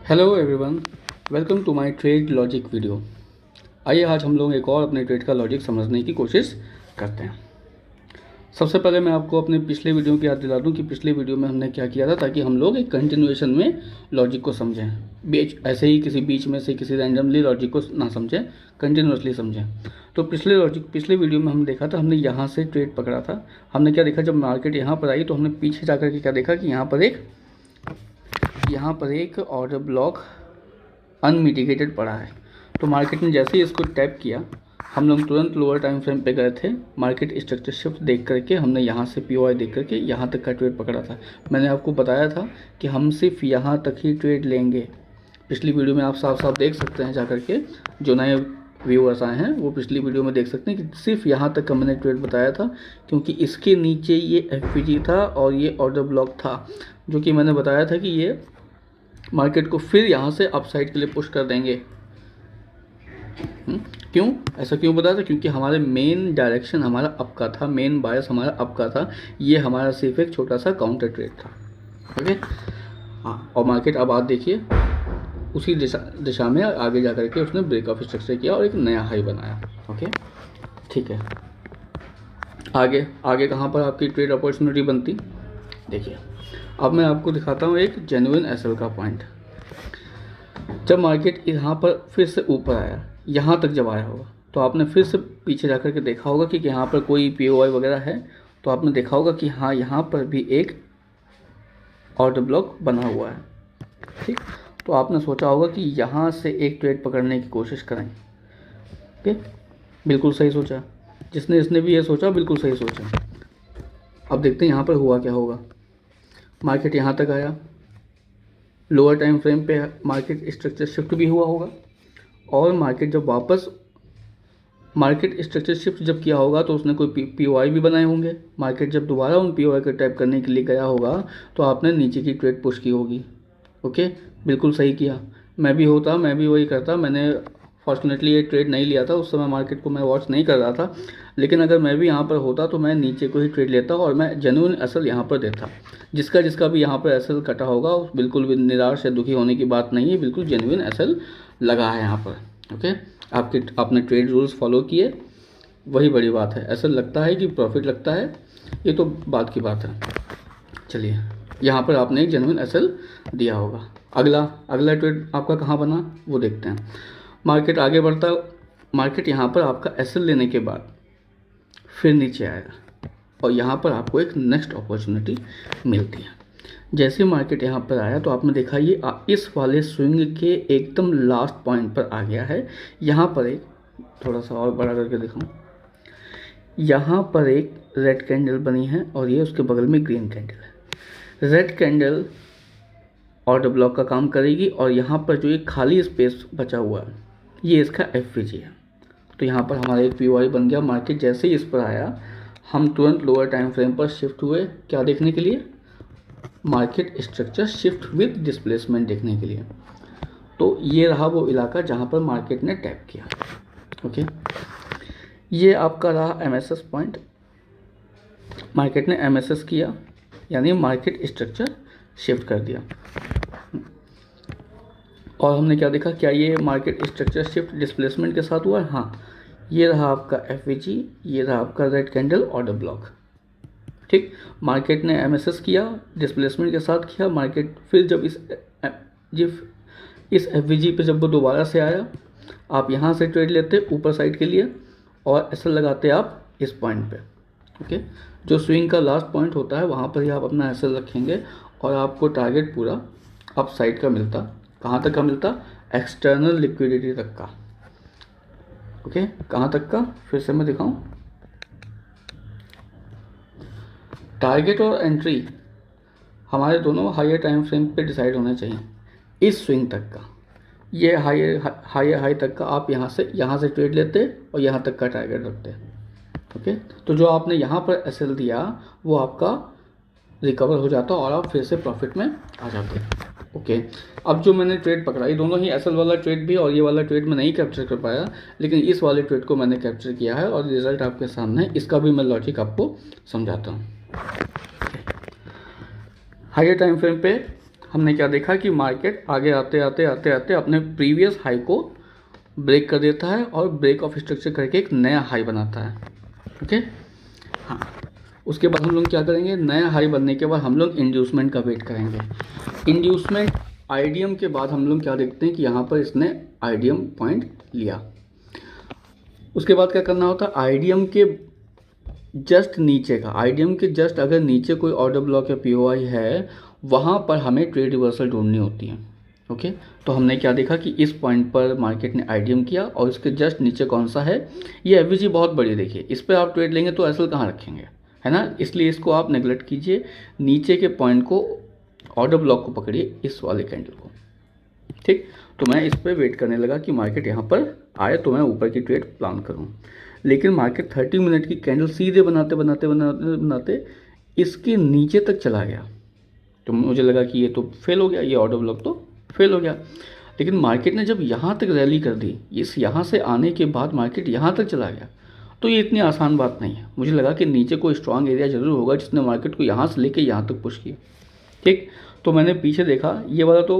Hello everyone, welcome to my trade logic video. आइए आज हम लोग एक और अपने ट्रेड का लॉजिक समझने की कोशिश करते हैं। सबसे पहले मैं आपको अपने पिछले वीडियो की याद दिला दूं कि पिछले वीडियो में हमने क्या किया था, ताकि हम लोग एक कंटिन्यूएशन में लॉजिक को समझें, बीच ऐसे ही किसी बीच में से किसी रैंडमली लॉजिक को ना समझें, कंटिन्यूसली समझें। तो पिछले वीडियो में हम देखा था, हमने यहाँ से ट्रेड पकड़ा था। हमने क्या देखा, जब मार्केट यहाँ पर आई तो हमने पीछे जा के क्या देखा कि यहाँ पर एक ऑर्डर ब्लॉक अनमिटिगेटेड पड़ा है। तो मार्केट ने जैसे ही इसको टैप किया, हम लोग तुरंत लोअर टाइम फ्रेम पे गए थे। मार्केट स्ट्रक्चर शिफ्ट देख करके हमने यहाँ से पीओआई देख करके यहाँ तक का ट्रेड पकड़ा था। मैंने आपको बताया था कि हम सिर्फ यहाँ तक ही ट्रेड लेंगे। पिछली वीडियो में आप साफ साफ देख सकते हैं, जा करके जो नए व्यूअर्स आए हैं वो पिछली वीडियो में देख सकते हैं कि सिर्फ यहाँ तक का मैंने ट्रेड बताया था, क्योंकि इसके नीचे ये एफपीजी था और ये ऑर्डर ब्लॉक था, जो कि मैंने बताया था कि ये मार्केट को फिर यहाँ से अपसाइड के लिए पुश कर देंगे। क्यों ऐसा क्यों बताया था? क्योंकि हमारे मेन डायरेक्शन हमारा अप का था, मेन बायस हमारा अप का था। ये हमारा सिर्फ एक छोटा सा काउंटर ट्रेड था। ओके, हाँ, और मार्केट अब आप देखिए उसी दिशा में आगे जा करके उसने ब्रेक ऑफ स्ट्रक्चर किया और एक नया हाई बनाया। ओके, ठीक है। आगे कहाँ पर आपकी ट्रेड अपॉर्चुनिटी बनती, देखिए अब मैं आपको दिखाता हूँ एक जेन्युइन एसएल का पॉइंट। जब मार्केट यहाँ पर फिर से ऊपर आया, यहाँ तक जब आया होगा, तो आपने फिर से पीछे जाकर के देखा होगा कि यहाँ पर कोई पीओआई वगैरह है, तो आपने देखा होगा कि हाँ यहाँ पर भी एक ऑर्डर ब्लॉक बना हुआ है। ठीक, तो आपने सोचा होगा कि यहाँ से एक ट्रेड पकड़ने की कोशिश करें। ठीक, बिल्कुल सही सोचा। जिसने भी ये सोचा बिल्कुल सही सोचा। अब देखते हैं यहाँ पर हुआ क्या होगा। मार्केट यहाँ तक आया, लोअर टाइम फ्रेम पे मार्केट स्ट्रक्चर शिफ्ट भी हुआ होगा, और मार्केट जब वापस मार्केट स्ट्रक्चर शिफ्ट जब किया होगा तो उसने कोई पीओआई भी बनाए होंगे। मार्केट जब दोबारा उन पीओआई को टैप करने के लिए गया होगा तो आपने नीचे की ट्रेड पुश की होगी। ओके, बिल्कुल सही किया। मैं भी वही करता। मैंने फॉर्चुनेटली ये ट्रेड नहीं लिया था, उस समय मार्केट को मैं वॉच नहीं कर रहा था, लेकिन अगर मैं भी यहाँ पर होता तो मैं नीचे को ही ट्रेड लेता और मैं जेन्युइन एसएल यहाँ पर देता। जिसका भी यहाँ पर एसएल कटा होगा बिल्कुल भी निराश या दुखी होने की बात नहीं है, बिल्कुल जेन्युइन एसएल लगा है यहाँ पर। ओके, आपने ट्रेड रूल्स फॉलो किए, वही बड़ी बात है। एसएल लगता है कि प्रॉफिट लगता है, ये तो बात की बात है। चलिए, यहाँ पर आपने एक जेन्युइन एसएल दिया होगा। अगला ट्रेड आपका कहाँ बना वो देखते हैं। मार्केट आगे बढ़ता, मार्केट यहाँ पर आपका एसएल लेने के बाद फिर नीचे आएगा और यहाँ पर आपको एक नेक्स्ट अपॉर्चुनिटी मिलती है। जैसे मार्केट यहाँ पर आया तो आपने देखा ये इस वाले स्विंग के एकदम लास्ट पॉइंट पर आ गया है। यहाँ पर एक थोड़ा सा और बड़ा करके दिखाऊं, यहाँ पर एक रेड कैंडल बनी है और ये उसके बगल में ग्रीन कैंडल है। रेड कैंडल ऑर्डर ब्लॉक का काम करेगी और यहाँ पर जो एक खाली स्पेस बचा हुआ है ये इसका एफवीजी है। तो यहाँ पर हमारा एक पीओआई बन गया। मार्केट जैसे ही इस पर आया, हम तुरंत लोअर टाइम फ्रेम पर शिफ्ट हुए, क्या देखने के लिए? Market structure shift with displacement देखने के लिए। तो ये रहा वो इलाका जहाँ पर मार्केट ने टैप किया। ओके, ये आपका रहा एमएसएस पॉइंट। मार्केट ने एमएसएस किया, यानी मार्केट स्ट्रक्चर शिफ्ट कर दिया। और हमने क्या देखा, क्या ये मार्केट स्ट्रक्चर शिफ्ट डिस्प्लेसमेंट के साथ हुआ है? हाँ, ये रहा आपका एफवीजी, ये रहा आपका रेड कैंडल ऑर्डर ब्लॉक। ठीक, मार्केट ने एमएसएस किया, डिस्प्लेसमेंट के साथ किया। मार्केट फिर जब इस एफवीजी पे जब वो दोबारा से आया, आप यहाँ से ट्रेड लेते ऊपर साइड के लिए और एसएल लगाते आप इस पॉइंट पे। ओके, जो स्विंग का लास्ट पॉइंट होता है वहाँ पर ही आप अपना एसएल रखेंगे और आपको टारगेट पूरा अप साइड का मिलता। कहाँ तक का मिलता? एक्सटर्नल लिक्विडिटी तक का। ओके, कहाँ तक का? फिर से मैं दिखाऊं, टारगेट और एंट्री हमारे दोनों हायर टाइम फ्रेम पे डिसाइड होने चाहिए। इस स्विंग तक का, ये हाई तक का आप यहाँ से ट्रेड लेते और यहाँ तक का टारगेट रखते। ओके, तो जो आपने यहाँ पर एसएल दिया वो आपका रिकवर हो जाता और आप फिर से प्रॉफिट में आ जाते। ओके, अब जो मैंने ट्रेड पकड़ा, ये दोनों ही एसएल वाला ट्रेड भी और ये वाला ट्रेड मैं नहीं कैप्चर कर पाया, लेकिन इस वाले ट्रेड को मैंने कैप्चर किया है और रिजल्ट आपके सामने है। इसका भी मैं लॉजिक आपको समझाता हूँ। हायर टाइम फ्रेम पे हमने क्या देखा कि मार्केट आगे आते आते आते आते अपने प्रीवियस हाई को ब्रेक कर देता है और ब्रेक ऑफ स्ट्रक्चर करके एक नया हाई बनाता है। ओके, हाँ, उसके बाद हम लोग क्या करेंगे, नया हाई बनने के बाद हम लोग इंड्यूसमेंट का वेट करेंगे। इंड्यूसमेंट आईडीएम के बाद हम लोग क्या देखते हैं कि यहाँ पर इसने आईडीएम पॉइंट लिया। उसके बाद क्या करना होता है, आईडीएम के जस्ट नीचे का, आईडीएम के जस्ट अगर नीचे कोई ऑर्डर ब्लॉक या पीओआई है, वहाँ पर हमें ट्रेड रिवर्सल ढूंढनी होती है। ओके, तो हमने क्या देखा कि इस पॉइंट पर मार्केट ने आईडीएम किया और इसके जस्ट नीचे कौन सा है, ये एफवीजी बहुत बड़ी, देखिए इस पर आप ट्रेड लेंगे तो एसएल कहाँ रखेंगे, है ना, इसलिए इसको आप नेगलेक्ट कीजिए। नीचे के पॉइंट को, ऑर्डर ब्लॉक को पकड़िए, इस वाले कैंडल को। ठीक, तो मैं इस पर वेट करने लगा कि मार्केट यहाँ पर आए तो मैं ऊपर की ट्रेड प्लान करूँ, लेकिन मार्केट 30 मिनट की कैंडल सीधे बनाते बनाते बनाते बनाते इसके नीचे तक चला गया। तो मुझे लगा कि ये तो फेल हो गया, ये ऑर्डर ब्लॉक तो फेल हो गया। लेकिन मार्केट ने जब यहाँ तक रैली कर दी, इस यहाँ से आने के बाद मार्केट यहाँ तक चला गया, तो ये इतनी आसान बात नहीं है। मुझे लगा कि नीचे कोई स्ट्रांग एरिया जरूर होगा जिसने मार्केट को यहाँ से लेके यहाँ तक पुश किया। ठीक, तो मैंने पीछे देखा, ये वाला तो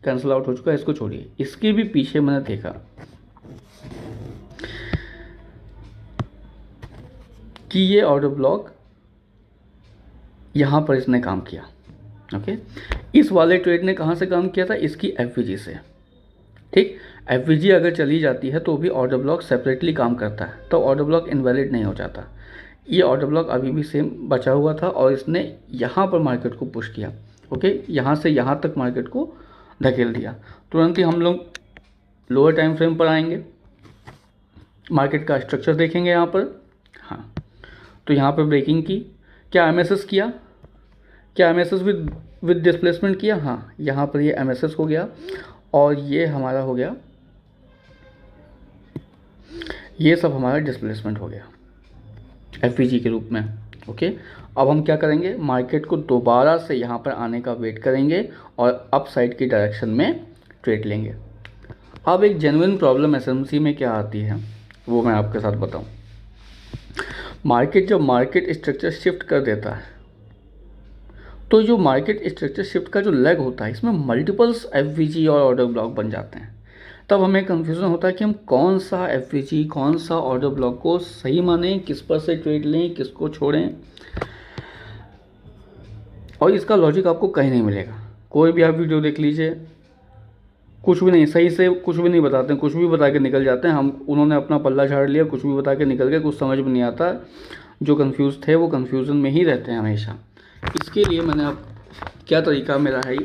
कैंसिल आउट हो चुका है, इसको छोड़िए, इसके भी पीछे मैंने देखा कि ये ऑर्डर ब्लॉक यहाँ पर इसने काम किया। ओके, इस वाले ट्रेड ने कहाँ से काम किया था, इसकी एफवीजी से। ठीक, एफवीजी अगर चली जाती है तो भी ऑर्डर ब्लॉक सेपरेटली काम करता है, तो ऑर्डर ब्लॉक इनवैलिड नहीं हो जाता। ये ऑर्डर ब्लॉक अभी भी सेम बचा हुआ था और इसने यहाँ पर मार्केट को पुश किया। ओके, यहाँ से यहाँ तक मार्केट को धकेल दिया। तुरंत ही हम लोग लोअर टाइम फ्रेम पर आएंगे, मार्केट का स्ट्रक्चर देखेंगे यहाँ पर। हाँ, तो यहाँ पर ब्रेकिंग की, क्या एमएसएस किया, क्या एमएसएस विद डिस्प्लेसमेंट किया, हाँ, यहाँ पर ये एमएसएस हो गया और ये हमारा हो गया, ये सब हमारा डिस्प्लेसमेंट हो गया एफवीजी के रूप में। ओके, अब हम क्या करेंगे, मार्केट को दोबारा से यहाँ पर आने का वेट करेंगे और अप साइड की डायरेक्शन में ट्रेड लेंगे। अब एक जेन्युइन प्रॉब्लम एसएमसी में क्या आती है वो मैं आपके साथ बताऊं। मार्केट जब मार्केट स्ट्रक्चर शिफ्ट कर देता है, तो जो मार्केट स्ट्रक्चर शिफ्ट का जो लेग होता है, इसमें मल्टीपल्स एफवीजी और ऑर्डर ब्लॉक बन जाते हैं। तब हमें कंफ्यूजन होता है कि हम कौन सा एफवीजी, कौन सा ऑर्डर ब्लॉक को सही माने, किस पर से ट्रेड लें, किसको छोड़ें, और इसका लॉजिक आपको कहीं नहीं मिलेगा। कोई भी आप वीडियो देख लीजिए, कुछ भी नहीं, सही से कुछ भी नहीं बताते हैं, कुछ भी बता के निकल जाते हैं। उन्होंने अपना पल्ला झाड़ लिया, कुछ भी बता के निकल गए, कुछ समझ में नहीं आता। जो कंफ्यूज थे वो कंफ्यूजन में ही रहते हैं हमेशा। इसके लिए मैंने आप क्या तरीका मेरा है,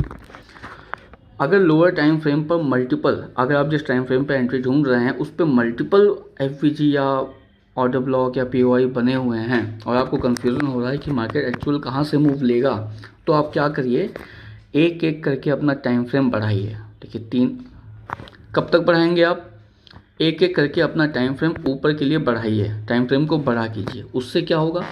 अगर लोअर टाइम फ्रेम पर मल्टीपल, अगर आप जिस टाइम फ्रेम पर एंट्री ढूंढ रहे हैं उस पर मल्टीपल एफवीजी या ऑर्डर ब्लॉक या पीओआई बने हुए हैं और आपको कंफ्यूजन हो रहा है कि मार्केट एक्चुअल कहाँ से मूव लेगा, तो आप क्या करिए, एक एक करके अपना टाइम फ्रेम बढ़ाइए। देखिए 3, कब तक बढ़ाएंगे आप, एक एक करके अपना टाइम फ्रेम ऊपर के लिए बढ़ाइए, टाइम फ्रेम को बढ़ा कीजिए। उससे क्या होगा,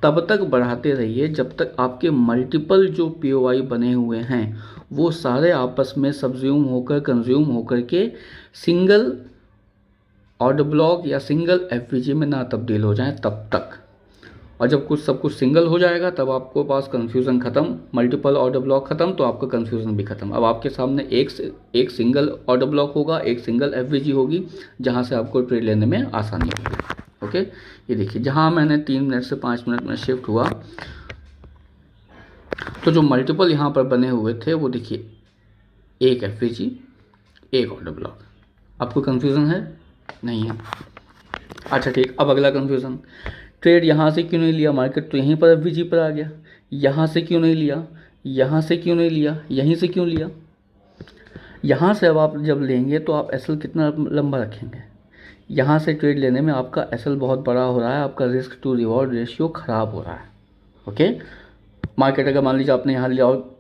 तब तक बढ़ाते रहिए जब तक आपके मल्टीपल जो पीओआई बने हुए हैं वो सारे आपस में सब्ज्यूम होकर, कंज्यूम होकर के सिंगल ऑर्डर ब्लॉक या सिंगल एफवीजी में ना तब्दील हो जाएं तब तक। और जब सब कुछ सिंगल हो जाएगा तब आपको पास कन्फ्यूज़न ख़त्म, मल्टीपल ऑर्डर ब्लॉक ख़त्म, तो आपका कन्फ्यूज़न भी ख़त्म। अब आपके सामने एक सिंगल ऑर्डर ब्लॉक होगा, एक सिंगल एफवीजी होगी, जहाँ से आपको ट्रेड लेने में आसानी होगी। ओके, ये देखिए जहाँ मैंने 3 मिनट से 5 मिनट में शिफ्ट हुआ, तो जो मल्टीपल यहाँ पर बने हुए थे वो देखिए, एक एफवीजी, एक ऑर्डर ब्लॉक। आपको कन्फ्यूज़न है? नहीं है? अच्छा ठीक, अब अगला कन्फ्यूज़न, ट्रेड यहाँ से क्यों नहीं लिया, मार्केट तो यहीं पर एफवीजी पर आ गया, यहाँ से क्यों नहीं लिया, यहाँ से क्यों नहीं लिया, यहीं से क्यों लिया। यहाँ से अब आप जब लेंगे तो आप एसएल कितना लंबा रखेंगे, यहाँ से ट्रेड लेने में आपका एसएल बहुत बड़ा हो रहा है, आपका रिस्क टू रिवॉर्ड रेशियो ख़राब हो रहा है। ओके, मार्केट अगर मान लीजिए आपने यहाँ लिया और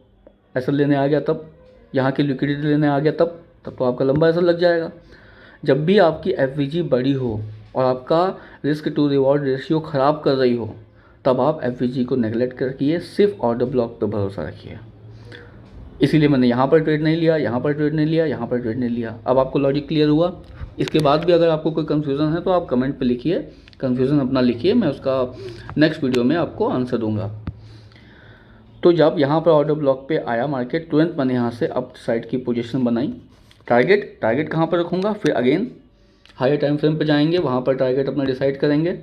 एसएल लेने आ गया, तब यहाँ की लिक्विडिटी लेने आ गया, तब तो आपका लंबा एसएल लग जाएगा। जब भी आपकी एफवीजी बड़ी हो और आपका रिस्क टू रिवॉर्ड रेशियो ख़राब कर रही हो, तब आप एफवीजी को नेगलेक्ट करके सिर्फ ऑर्डर ब्लॉक पे भरोसा रखिए। इसीलिए मैंने यहाँ पर ट्रेड नहीं लिया, यहाँ पर ट्रेड नहीं लिया, यहाँ पर ट्रेड नहीं लिया। अब आपको लॉजिक क्लियर हुआ। इसके बाद भी अगर आपको कोई कन्फ्यूज़न है तो आप कमेंट पे लिखिए, कन्फ्यूज़न अपना लिखिए, मैं उसका नेक्स्ट वीडियो में आपको आंसर दूंगा। तो जब यहाँ पर ऑर्डर ब्लॉक पे आया मार्केट, तुरंत मैंने यहाँ से अप साइड की पोजीशन बनाई। टारगेट कहाँ पर रखूँगा, फिर अगेन हायर टाइम फ्रेम पे जाएंगे, वहाँ पर टारगेट अपना डिसाइड करेंगे।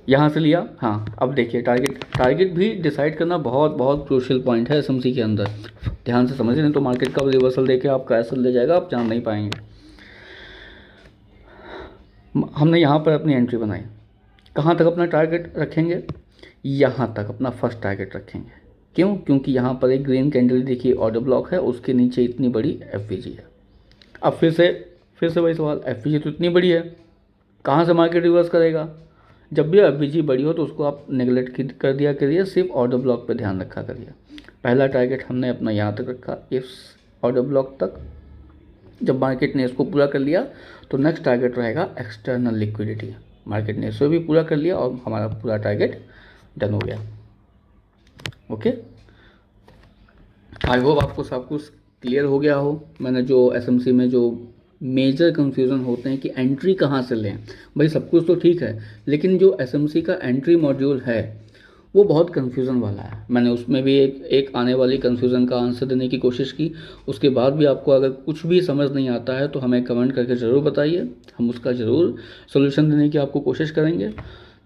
यहाँ से लिया, हाँ अब देखिए टारगेट भी डिसाइड करना बहुत बहुत क्रूशियल पॉइंट है एसएमसी के अंदर। ध्यान से समझिए, नहीं तो मार्केट का रिवर्सल देके आपका एसएल ले जाएगा, आप जान नहीं पाएंगे। हमने यहाँ पर अपनी एंट्री बनाई, कहाँ तक अपना टारगेट रखेंगे, यहाँ तक अपना फर्स्ट टारगेट रखेंगे। क्यों? क्योंकि यहाँ पर एक ग्रीन कैंडल देखिए ऑर्डर ब्लॉक है, उसके नीचे इतनी बड़ी एफवीजी है। अब फिर से वही सवाल, एफवीजी तो इतनी बड़ी है, कहाँ से मार्केट रिवर्स करेगा? जब भी एफवीजी बड़ी हो तो उसको आप नेगलेक्ट कर दिया करिए, सिर्फ ऑर्डर ब्लॉक पे ध्यान रखा करिए। पहला टारगेट हमने अपना यहाँ तक रखा, इस ऑर्डर ब्लॉक तक। जब मार्केट ने इसको पूरा कर लिया तो नेक्स्ट टारगेट रहेगा एक्सटर्नल लिक्विडिटी। मार्केट ने इसे भी पूरा कर लिया और हमारा पूरा टारगेट डन हो गया। ओके, आई होप आपको सब कुछ क्लियर हो गया हो। मैंने जो एसएमसी में जो मेजर कंफ्यूजन होते हैं कि एंट्री कहाँ से लें, भाई सब कुछ तो ठीक है, लेकिन जो एसएमसी का एंट्री मॉड्यूल है वो बहुत कंफ्यूजन वाला है। मैंने उसमें भी एक आने वाली कंफ्यूजन का आंसर देने की कोशिश की। उसके बाद भी आपको अगर कुछ भी समझ नहीं आता है तो हमें कमेंट करके ज़रूर बताइए, हम उसका ज़रूर सोल्यूशन देने की आपको कोशिश करेंगे।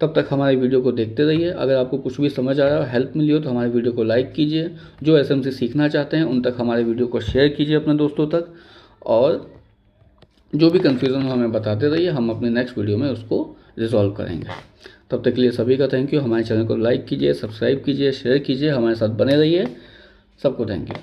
तब तक हमारे वीडियो को देखते रहिए। अगर आपको कुछ भी समझ आ रहा है, हेल्प मिली हो तो हमारे वीडियो को लाइक कीजिए। जो एसएमसी सीखना चाहते हैं उन तक हमारे वीडियो को शेयर कीजिए अपने दोस्तों तक, और जो भी कन्फ्यूज़न हो हमें बताते रहिए, हम अपने नेक्स्ट वीडियो में उसको रिजॉल्व करेंगे। तब तक के लिए सभी का थैंक यू। हमारे चैनल को लाइक कीजिए, सब्सक्राइब कीजिए, शेयर कीजिए, हमारे साथ बने रहिए। सबको थैंक यू।